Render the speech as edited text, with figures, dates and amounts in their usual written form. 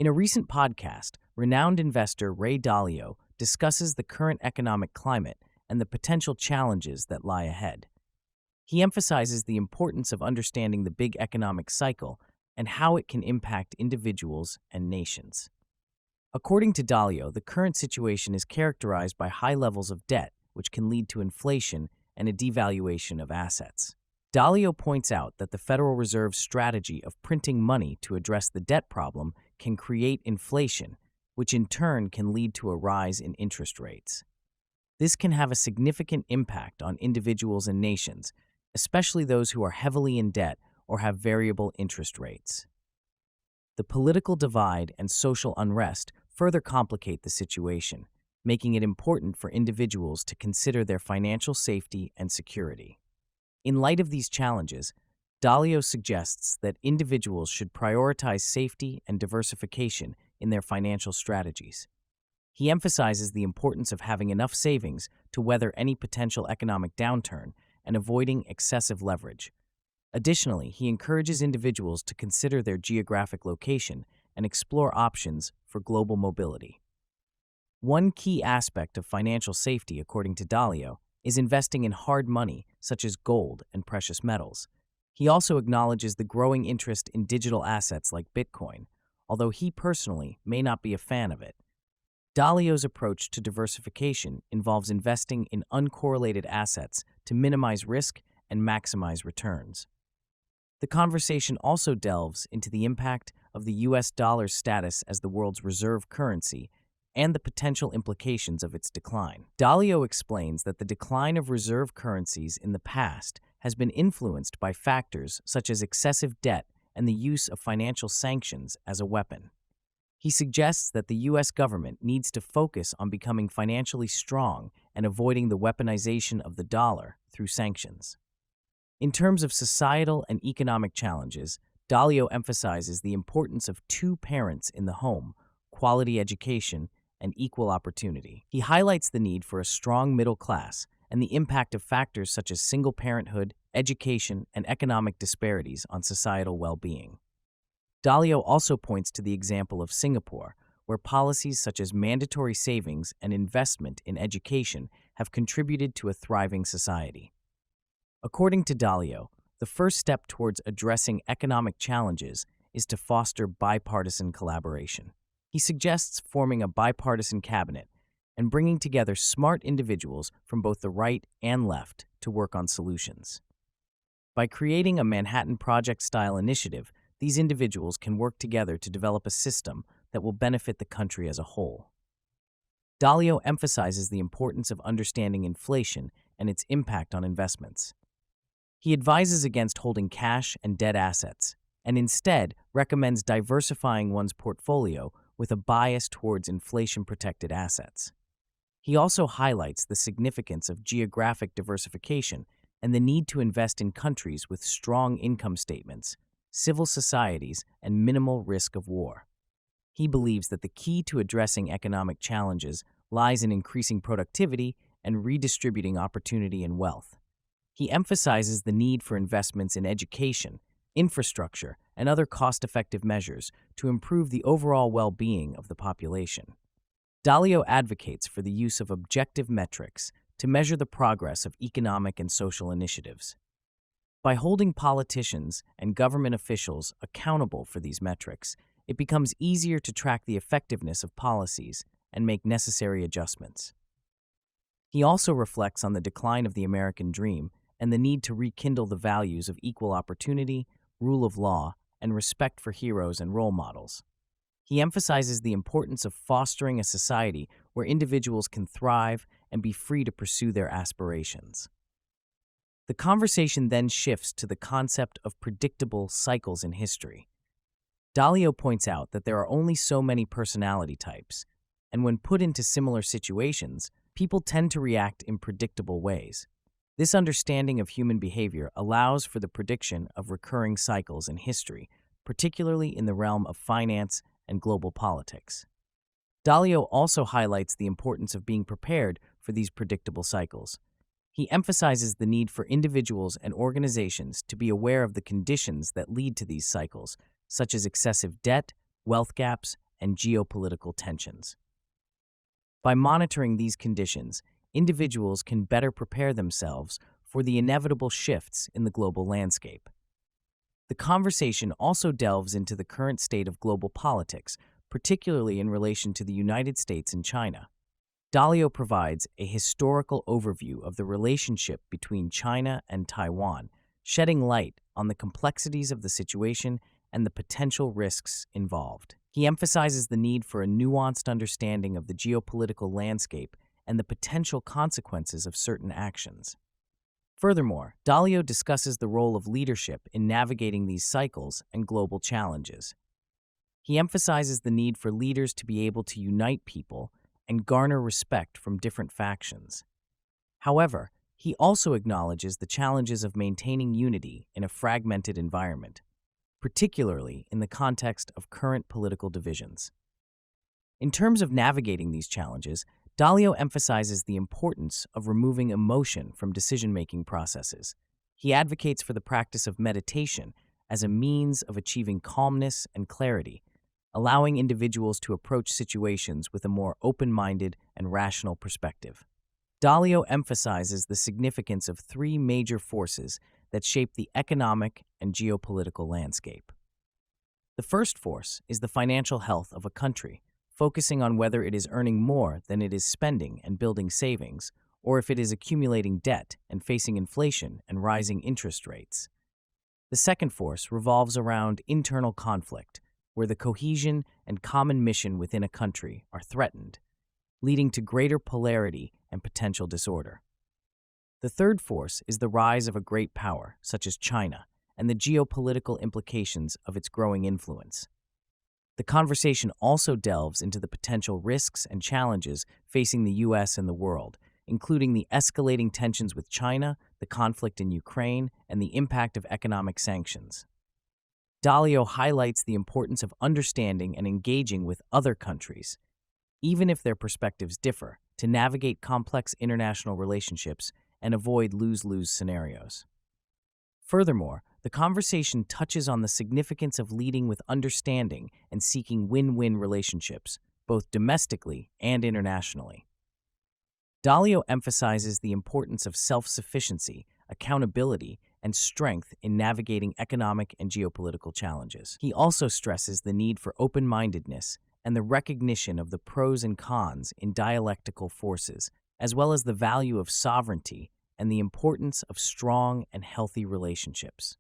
In a recent podcast, renowned investor Ray Dalio discusses the current economic climate and the potential challenges that lie ahead. He emphasizes the importance of understanding the big economic cycle and how it can impact individuals and nations. According to Dalio, the current situation is characterized by high levels of debt, which can lead to inflation and a devaluation of assets. Dalio points out that the Federal Reserve's strategy of printing money to address the debt problem can create inflation, which in turn can lead to a rise in interest rates. This can have a significant impact on individuals and nations, especially those who are heavily in debt or have variable interest rates. The political divide and social unrest further complicate the situation, making it important for individuals to consider their financial safety and security. In light of these challenges, Dalio suggests that individuals should prioritize safety and diversification in their financial strategies. He emphasizes the importance of having enough savings to weather any potential economic downturn and avoiding excessive leverage. Additionally, he encourages individuals to consider their geographic location and explore options for global mobility. One key aspect of financial safety, according to Dalio, is investing in hard money such as gold and precious metals. He also acknowledges the growing interest in digital assets like Bitcoin, although he personally may not be a fan of it. Dalio's approach to diversification involves investing in uncorrelated assets to minimize risk and maximize returns. The conversation also delves into the impact of the US dollar's status as the world's reserve currency and the potential implications of its decline. Dalio explains that the decline of reserve currencies in the past has been influenced by factors such as excessive debt and the use of financial sanctions as a weapon. He suggests that the U.S. government needs to focus on becoming financially strong and avoiding the weaponization of the dollar through sanctions. In terms of societal and economic challenges, Dalio emphasizes the importance of two parents in the home, quality education, and equal opportunity. He highlights the need for a strong middle class and the impact of factors such as single parenthood, education, and economic disparities on societal well-being. Dalio also points to the example of Singapore, where policies such as mandatory savings and investment in education have contributed to a thriving society. According to Dalio, the first step towards addressing economic challenges is to foster bipartisan collaboration. He suggests forming a bipartisan cabinet and bringing together smart individuals from both the right and left to work on solutions. By creating a Manhattan Project-style initiative, these individuals can work together to develop a system that will benefit the country as a whole. Dalio emphasizes the importance of understanding inflation and its impact on investments. He advises against holding cash and debt assets, and instead recommends diversifying one's portfolio with a bias towards inflation-protected assets. He also highlights the significance of geographic diversification and the need to invest in countries with strong income statements, civil societies, and minimal risk of war. He believes that the key to addressing economic challenges lies in increasing productivity and redistributing opportunity and wealth. He emphasizes the need for investments in education, infrastructure, and other cost-effective measures to improve the overall well-being of the population. Dalio advocates for the use of objective metrics to measure the progress of economic and social initiatives. By holding politicians and government officials accountable for these metrics, it becomes easier to track the effectiveness of policies and make necessary adjustments. He also reflects on the decline of the American dream and the need to rekindle the values of equal opportunity, rule of law, and respect for heroes and role models. He emphasizes the importance of fostering a society where individuals can thrive and be free to pursue their aspirations. The conversation then shifts to the concept of predictable cycles in history. Dalio points out that there are only so many personality types, and when put into similar situations, people tend to react in predictable ways. This understanding of human behavior allows for the prediction of recurring cycles in history, particularly in the realm of finance and global politics. Dalio also highlights the importance of being prepared for these predictable cycles. He emphasizes the need for individuals and organizations to be aware of the conditions that lead to these cycles, such as excessive debt, wealth gaps, and geopolitical tensions. By monitoring these conditions, individuals can better prepare themselves for the inevitable shifts in the global landscape. The conversation also delves into the current state of global politics, particularly in relation to the United States and China. Dalio provides a historical overview of the relationship between China and Taiwan, shedding light on the complexities of the situation and the potential risks involved. He emphasizes the need for a nuanced understanding of the geopolitical landscape and the potential consequences of certain actions. Furthermore, Dalio discusses the role of leadership in navigating these cycles and global challenges. He emphasizes the need for leaders to be able to unite people and garner respect from different factions. However, he also acknowledges the challenges of maintaining unity in a fragmented environment, particularly in the context of current political divisions. In terms of navigating these challenges, Dalio emphasizes the importance of removing emotion from decision-making processes. He advocates for the practice of meditation as a means of achieving calmness and clarity, allowing individuals to approach situations with a more open-minded and rational perspective. Dalio emphasizes the significance of three major forces that shape the economic and geopolitical landscape. The first force is the financial health of a country, focusing on whether it is earning more than it is spending and building savings, or if it is accumulating debt and facing inflation and rising interest rates. The second force revolves around internal conflict, where the cohesion and common mission within a country are threatened, leading to greater polarity and potential disorder. The third force is the rise of a great power, such as China, and the geopolitical implications of its growing influence. The conversation also delves into the potential risks and challenges facing the U.S. and the world, including the escalating tensions with China, the conflict in Ukraine, and the impact of economic sanctions. Dalio highlights the importance of understanding and engaging with other countries, even if their perspectives differ, to navigate complex international relationships and avoid lose-lose scenarios. Furthermore, the conversation touches on the significance of leading with understanding and seeking win-win relationships, both domestically and internationally. Dalio emphasizes the importance of self-sufficiency, accountability, and strength in navigating economic and geopolitical challenges. He also stresses the need for open-mindedness and the recognition of the pros and cons in dialectical forces, as well as the value of sovereignty and the importance of strong and healthy relationships.